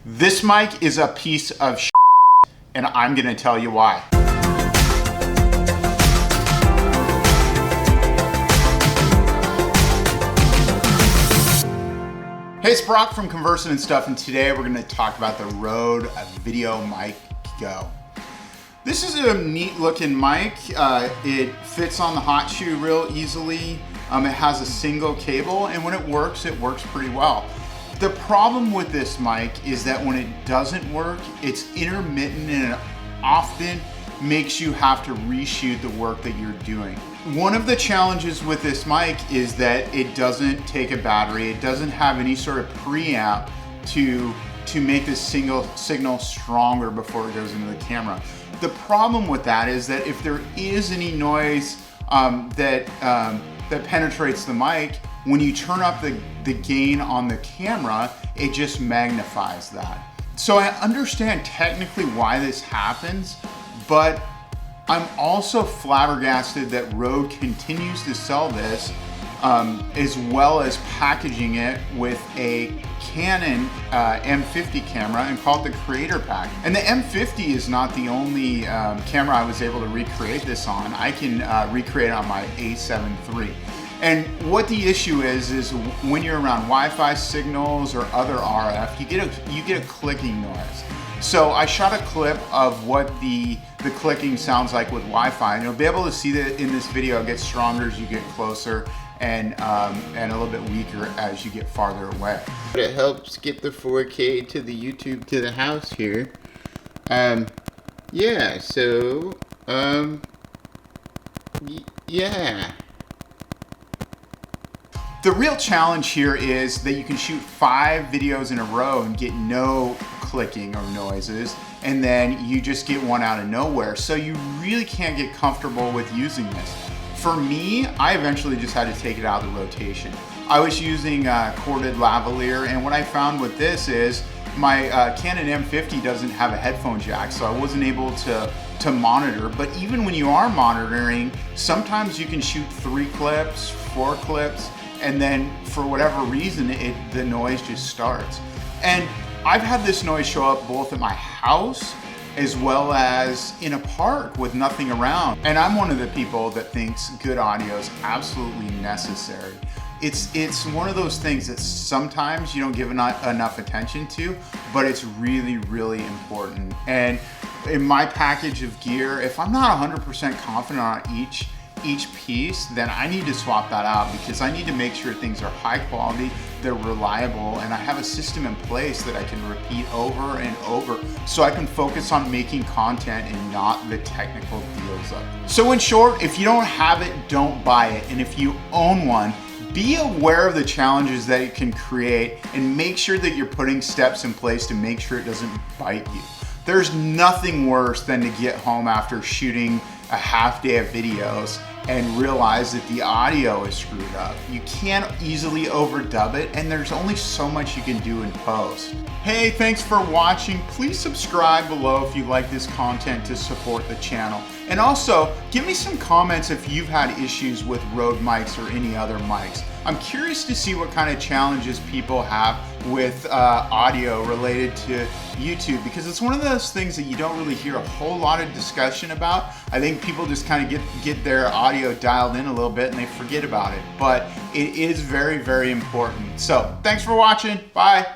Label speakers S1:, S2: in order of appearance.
S1: This mic is a piece of shit, and I'm gonna tell you why. Hey, it's Brock from Conversing and Stuff, and today we're gonna talk about the Rode Video Mic Go. This is a neat looking mic. It fits on the hot shoe real easily. It has a single cable, and when it works pretty well. The problem with this mic is that when it doesn't work, it's intermittent and it often makes you have to reshoot the work that you're doing. One of the challenges with this mic is that it doesn't take a battery. It doesn't have any sort of preamp to make this single signal stronger before it goes into the camera. The problem with that is that if there is any noise that penetrates the mic, when you turn up the gain on the camera, it just magnifies that. So I understand technically why this happens, but I'm also flabbergasted that Rode continues to sell this, as well as packaging it with a Canon M50 camera and call it the Creator Pack. And the M50 is not the only camera I was able to recreate this on. I can recreate it on my A7 III. And what the issue is when you're around Wi-Fi signals or other RF, you get a clicking noise. So I shot a clip of what the clicking sounds like with Wi-Fi, and you'll be able to see that in this video. It gets stronger as you get closer, and a little bit weaker as you get farther away. But it helps get the 4K to the YouTube to the house here. Yeah. So yeah. The real challenge here is that you can shoot 5 videos in a row and get no clicking or noises, and then you just get one out of nowhere. So you really can't get comfortable with using this. For me, I eventually just had to take it out of the rotation. I was using corded lavalier, and what I found with this is my Canon M50 doesn't have a headphone jack, so I wasn't able to monitor. But even when you are monitoring, sometimes you can shoot 3 clips, 4 clips, and then for whatever reason, the noise just starts. And I've had this noise show up both at my house as well as in a park with nothing around. And I'm one of the people that thinks good audio is absolutely necessary. It's one of those things that sometimes you don't give enough attention to, but it's really, really important. And in my package of gear, if I'm not 100% confident on each piece, then I need to swap that out, because I need to make sure things are high quality, they're reliable, and I have a system in place that I can repeat over and over so I can focus on making content and not the technical deals of it. So in short, if you don't have it, don't buy it. And if you own one, be aware of the challenges that it can create and make sure that you're putting steps in place to make sure it doesn't bite you. There's nothing worse than to get home after shooting a half day of videos and realize that the audio is screwed up. You can't easily overdub it, and there's only so much you can do in post. Hey, thanks for watching. Please subscribe below if you like this content to support the channel. And also, give me some comments if you've had issues with Rode mics or any other mics. I'm curious to see what kind of challenges people have with audio related to YouTube, because it's one of those things that you don't really hear a whole lot of discussion about. I think people just kind of get their audio dialed in a little bit and they forget about it, but it is very, very important. So thanks for watching. Bye.